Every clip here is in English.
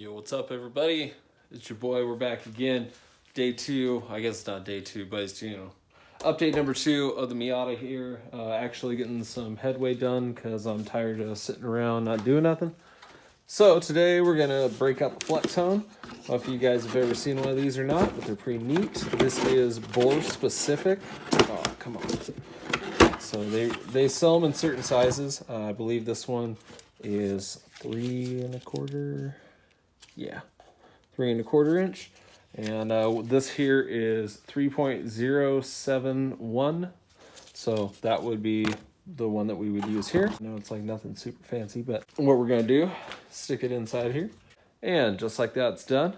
Yo, what's up, everybody? It's your boy. We're back again. Day 2. I guess it's not day 2, but it's, update number 2 of the Miata here. Actually getting some headway done because I'm tired of sitting around not doing nothing. So today we're going to break out the flex hone. I don't know if you guys have ever seen one of these or not, but they're pretty neat. This is bore specific. Oh, come on. So they sell them in certain sizes. I believe this one is 3 1/4. Yeah, 3 1/4 inch, and this here is 3.071. So that would be the one that we would use here. No, it's like nothing super fancy, but what we're gonna do, stick it inside here, and just like that, it's done.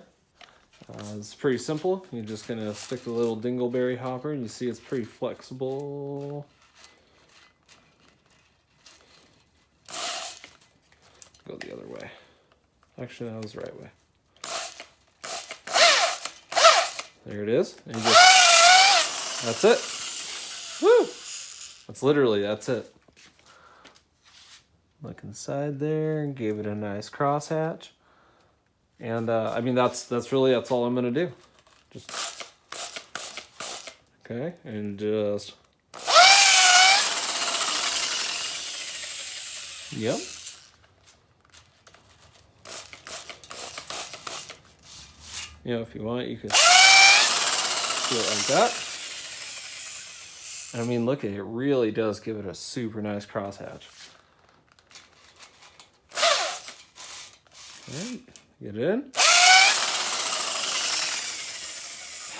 It's pretty simple. You're just gonna stick the little dingleberry hopper, and you see it's pretty flexible. Go the other way. Actually, that was the right way. There it is. And you just, that's it. Woo! That's it. Look inside there and gave it a nice crosshatch. And I mean, that's all I'm gonna do. Just, okay, and just, yep. If you want, you can do it like that. I mean, look at it. It really does give it a super nice crosshatch. All right, get it in.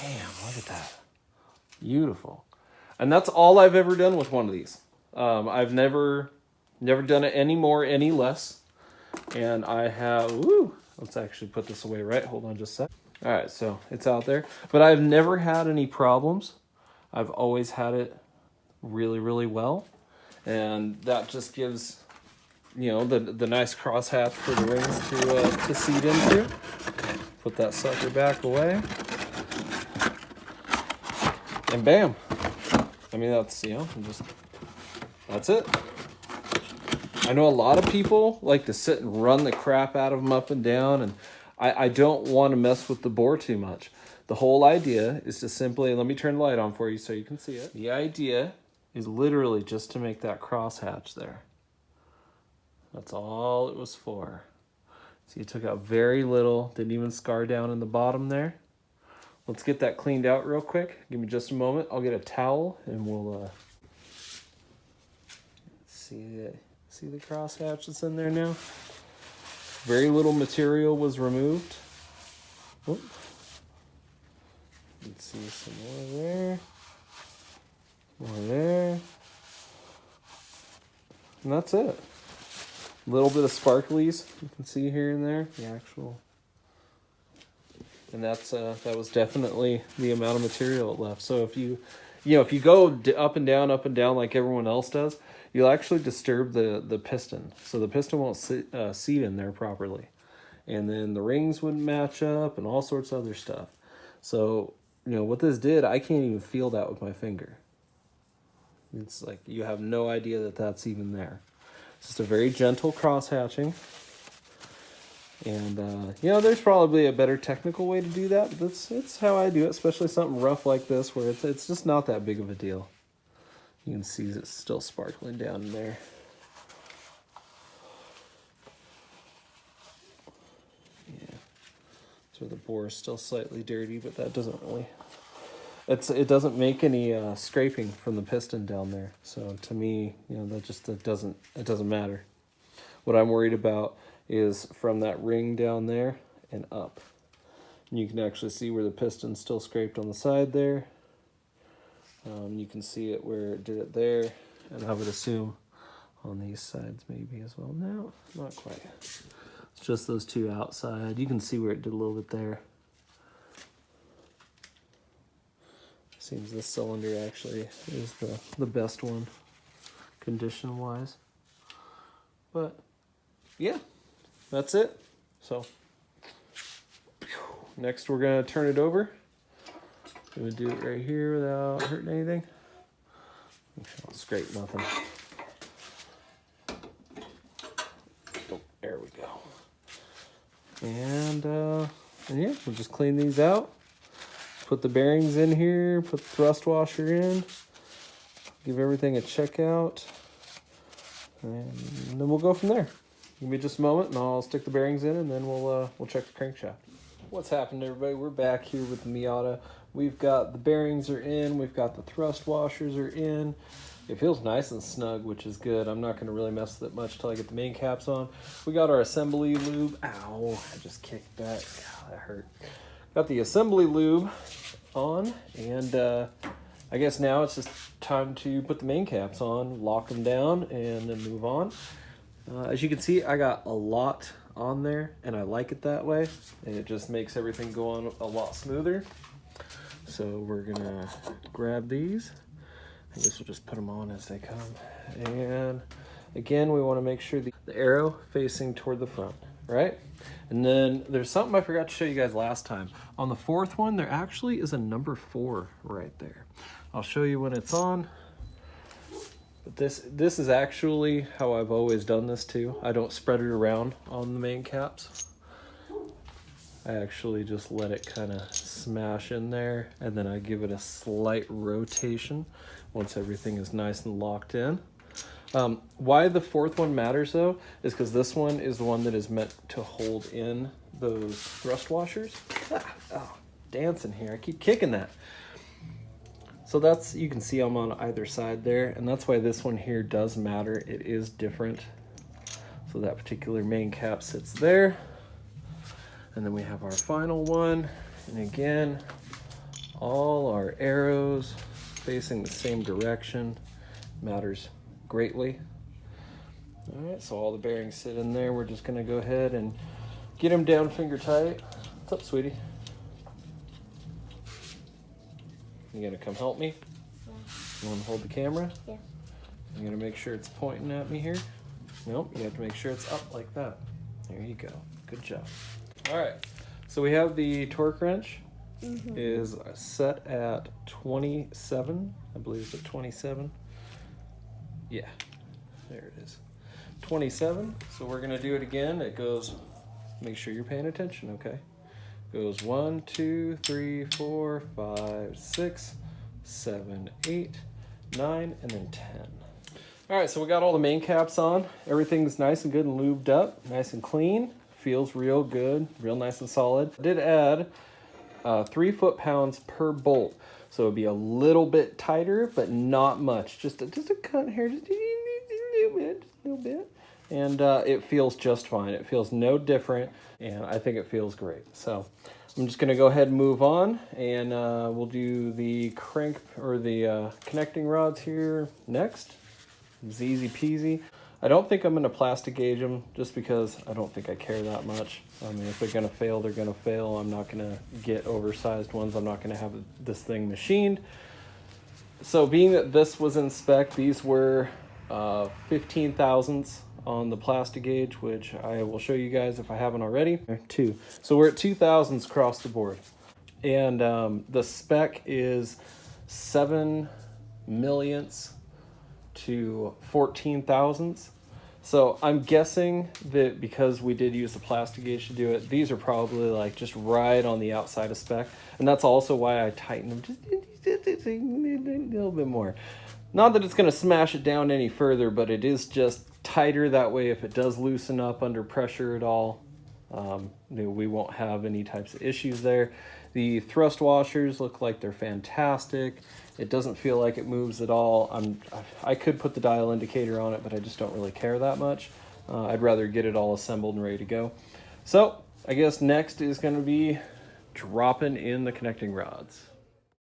Damn, look at that. Beautiful. And that's all I've ever done with one of these. I've never done it any more, any less. And I have, let's actually put this away, right? Hold on just a sec. All right, so it's out there. But I've never had any problems. I've always had it really, really well. And that just gives, the nice crosshatch for the rings to seat into. Put that sucker back away. And bam. I mean, that's, that's it. I know a lot of people like to sit and run the crap out of them up and down, and I don't want to mess with the bore too much. The whole idea is to simply, let me turn the light on for you so you can see it. The idea is literally just to make that crosshatch there. That's all it was for. So you took out very little, didn't even scar down in the bottom there. Let's get that cleaned out real quick. Give me just a moment. I'll get a towel and we'll see the crosshatch that's in there now. Very little material was removed. Oop. Let's see some more there. More there. And that's it. A little bit of sparklies you can see here and there. The actual. And that was definitely the amount of material it left. So if you go up and down like everyone else does, you'll actually disturb the piston. So the piston won't seat in there properly. And then the rings wouldn't match up and all sorts of other stuff. So, what this did, I can't even feel that with my finger. It's like you have no idea that that's even there. It's just a very gentle cross-hatching. And, there's probably a better technical way to do that, but it's how I do it, especially something rough like this where it's just not that big of a deal. You can see it's still sparkling down in there. Yeah. So the bore is still slightly dirty, but that doesn't really... It doesn't make any scraping from the piston down there. So to me, it doesn't matter. What I'm worried about is from that ring down there and up. And you can actually see where the piston's still scraped on the side there. You can see it where it did it there, and I would assume on these sides maybe as well. No, not quite. It's just those two outside. You can see where it did a little bit there. Seems this cylinder actually is the best one condition-wise. But yeah, that's it. So next we're gonna turn it over. I'm gonna do it right here without hurting anything. I'll scrape nothing. Oh, there we go. And yeah, we'll just clean these out. Put the bearings in here, put the thrust washer in, give everything a check out, and then we'll go from there. Give me just a moment and I'll stick the bearings in, and then we'll check the crankshaft. What's happened, everybody? We're back here with the Miata. We've got the bearings are in, we've got the thrust washers are in. It feels nice and snug, which is good. I'm not going to really mess with it much till I get the main caps on. We got our assembly lube. Ow, I just kicked back. God, that hurt. Got the assembly lube on, and I guess now it's just time to put the main caps on, lock them down, and then move on. As you can see, I got a lot on there, and I like it that way. And it just makes everything go on a lot smoother. So we're gonna grab these. I guess we'll just put them on as they come. And again, we want to make sure the arrow facing toward the front, right? And then there's something I forgot to show you guys last time. On the fourth one, there actually is a number 4 right there. I'll show you when it's on. But this is actually how I've always done this too. I don't spread it around on the main caps. I actually just let it kind of smash in there, and then I give it a slight rotation once everything is nice and locked in. Why the fourth one matters though is because this one is the one that is meant to hold in those thrust washers. Oh, dancing here. I keep kicking that. So that's, you can see I'm on either side there, and that's why this one here does matter. It is different. So that particular main cap sits there. And then we have our final one. And again, all our arrows facing the same direction matters greatly. All right, so all the bearings sit in there. We're just gonna go ahead and get them down finger tight. What's up, sweetie? You gonna come help me? Yeah. You wanna hold the camera? Yeah. You gotta make sure it's pointing at me here. Nope, you have to make sure it's up like that. There you go, good job. All right, so we have the torque wrench is set at 27. I believe it's at 27. Yeah, there it is. 27, so we're gonna do it again. It goes, make sure you're paying attention, okay? Goes 1, 2, 3, 4, 5, 6, 7, 8, 9, and then 10. All right, so we got all the main caps on. Everything's nice and good and lubed up, nice and clean. Feels real good, real nice and solid. I did add 3 foot-pounds per bolt. So it'd be a little bit tighter, but not much. Just a cut here, just a little bit. And it feels just fine. It feels no different, and I think it feels great. So I'm just gonna go ahead and move on, and we'll do the crank or the connecting rods here next. It's easy peasy. I don't think I'm gonna plastic gauge them just because I don't think I care that much. I mean, if they're gonna fail, they're gonna fail. I'm not gonna get oversized ones. I'm not gonna have this thing machined. So being that this was in spec, these were 15 thousandths on the plastic gauge, which I will show you guys if I haven't already. 2. So we're at 2 thousandths across the board. And the spec is 7 millionths to 14 thousandths. So I'm guessing that because we did use the plastic gauge to do it, these are probably like just right on the outside of spec. And that's also why I tightened them just a little bit more. Not that it's going to smash it down any further, but it is just tighter. That way, if it does loosen up under pressure at all, we won't have any types of issues there. The thrust washers look like they're fantastic. It doesn't feel like it moves at all. I could put the dial indicator on it, but I just don't really care that much. I'd rather get it all assembled and ready to go. So I guess next is going to be dropping in the connecting rods.